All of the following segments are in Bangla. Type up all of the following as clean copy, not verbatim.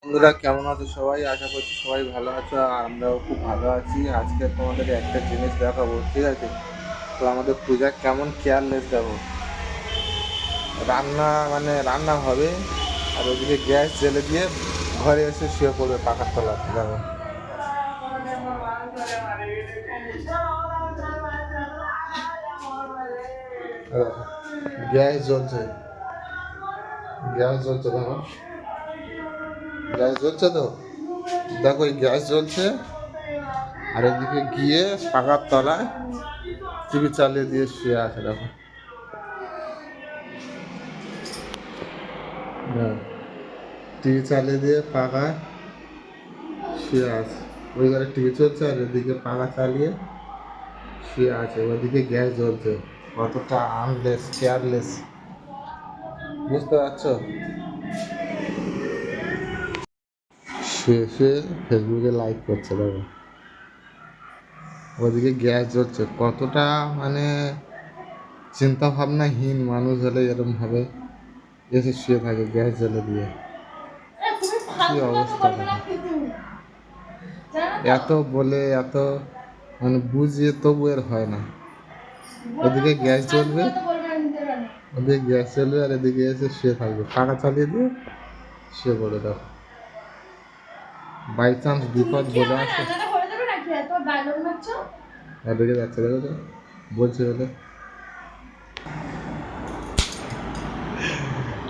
বন্ধুরা কেমন আছো সবাই? আশা করছি সবাই ভালো আছো আর আমরাও খুব ভালো আছি। আজকে তোমাদের একটা জিনিস দেখাবো, ঠিক আছে? তো আমাদের পূজা কেমন কেয়ারলেস দেখো। রান্না হবে আর ওদিকে গ্যাস জ্বেলে দিয়ে ঘরে এসে শুয়ে পড়বে পাখার তলাতে দেখো। গ্যাস জ্বলছে, গ্যাস জ্বলছে দেখো, গ্যাস জ্বলছে তো দেখো, এই গ্যাস জ্বলছে আর এদিকে গিয়ে পাখার তলায় টিভি চালিয়ে দিয়ে শুয়ে আছে দেখো। টিভি চালিয়ে দিয়ে পাখায় শুয়ে আছে। ওই ঘরে টিভি চলছে আর এদিকে পাখা চালিয়ে শুয়ে আছে, ওদিকে গ্যাস জ্বলছে। কতটা আনলেস কেয়ারলেস, বুঝতে পারছো? শুয়ে শুয়ে ফেসবুকে লাইভ করছে দেখো, ওদিকে গ্যাস জ্বলছে। কতটা চিন্তা ভাবনাহীন মানুষ হলে এরকম ভাবে এসে শুয়ে থাকে গ্যাস জ্বেলে দিয়ে। কি অবস্থা দেখো, এত বলে এত বুঝিয়ে তবু এর হয় না। ওদিকে গ্যাস জ্বলবে, ওদিকে গ্যাস জ্বলবে আর এদিকে এসে শুয়ে থাকবে পাখা চালিয়ে দিয়ে শুয়ে পড়ে দেখো। বাই চান্স বিপদ বলে আসে এদিকে যাচ্ছে দেখো তো, বলছে বলে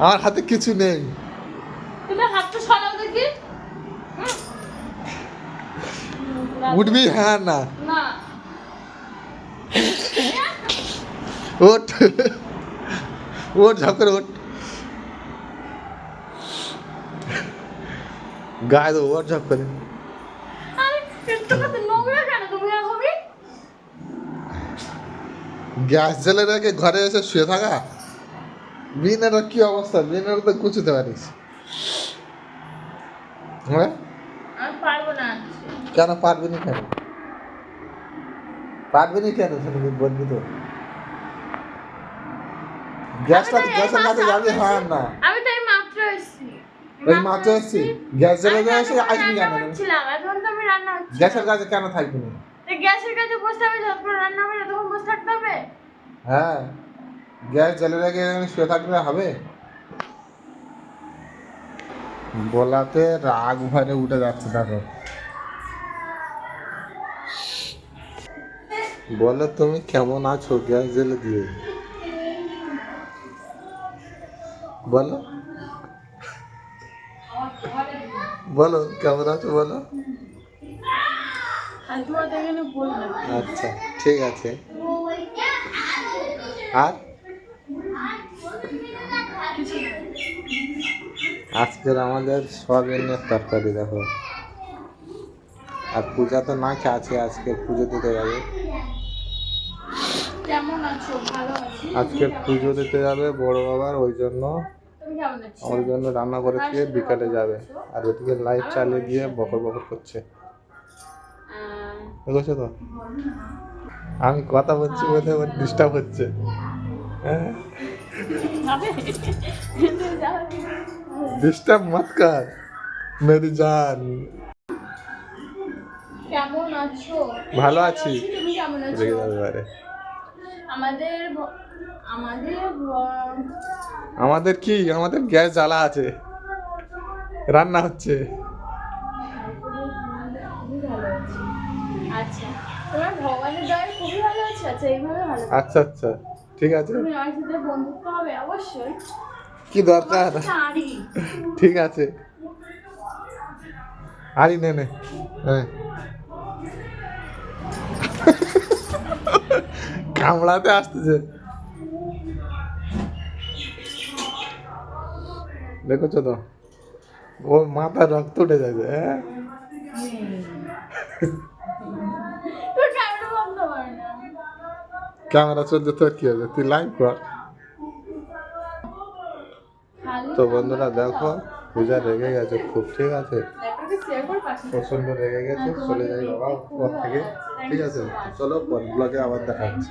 আমার হাতে কিছু নেই। উঠবি? হ্যাঁ না ওঠ ওঠ, ঝপ করে ওঠ, গায়ে দেবো, ওঠ ঝপ করে। গ্যাস জ্বেলে রেখে ঘরে এসে শুয়ে থাকা, বিনের কি অবস্থা? বিনের তো গুছতে পারিস? হ্যাঁ কেন পারবি না? কেন পারবি না? কেন শুনবি বলবি তো। গ্যাসের কাছে যাবি? হ্যাঁ না, আমি তো এই মাত্র এসেছি। ওই মাত্র এসেছি, গ্যাস জ্বেলে এসে আসবি কেন? এখন তো আমি রান্না হচ্ছি। গ্যাসের কাছে কেন থাকবি না? গ্যাসের কাছে বসতে হবে, যতক্ষণ রান্না হবে ততক্ষণ বসে থাকতে হবে। হ্যাঁ, গ্যাস জ্বেলে রেখে শুয়ে থাকলে হবে? বলাতে রাগ ভরে উঠে যাচ্ছে দেখো। বলো তুমি কেমন আছো গ্যাস জ্বেলে দিয়ে? বলো বলো কেমন আছো বলো। আচ্ছা ঠিক আছে। আর আজকের আমাদের সয়াবিনের তরকারি দেখো। আর পূজা তো না খেয়ে আছে, আজকে পুজো দিতে যাবে। আজকে পুজো দিতে যাবে বড় বাবার, ওই জন্য আমার জন্য রান্না করে দিয়ে বিকালে যাবে। আর ওদিকে লাইট চালিয়ে দিয়ে বকর বকর করছে, বুঝছো তো? আমি কথা বলছি বলে ওর ডিস্টার্ব হচ্ছে। হ্যাঁ, ডিস্টার্ব মত কর মেরি জান। কেমন আছো? ভালো আছি। তুমি কেমন আছো? রেগে যাবে বারে। আমাদের আমাদের আমাদের কি? আমাদের গ্যাস জ্বালা আছে, রান্না হচ্ছে। আচ্ছা, তোমার ভগবানের দয়ায় খুবই ভালো আছে। আচ্ছা, এইভাবে ভালো। আচ্ছা আচ্ছা ঠিক আছে। তুমি আমার সাথে বন্ধুত্ব হবে অবশ্যই। কি দরকার? ঠিক আছে, আরি নে নে। হ্যাঁ, কামড়াতে আসতেছে, দেখেছো তো? ও মাথা রক্ত উঠে যাবে। হ্যাঁ, ক্যামেরা চলছে তোর কি হবে? তুই লাইভ কর। তো বন্ধুরা দেখো, পূজা রেগে গেছে খুব, ঠিক আছে? প্রচন্ড রেগে গেছে, চলে যাই বাবা পর থেকে, ঠিক আছে? চলো পর ব্লগে আবার দেখা হচ্ছে।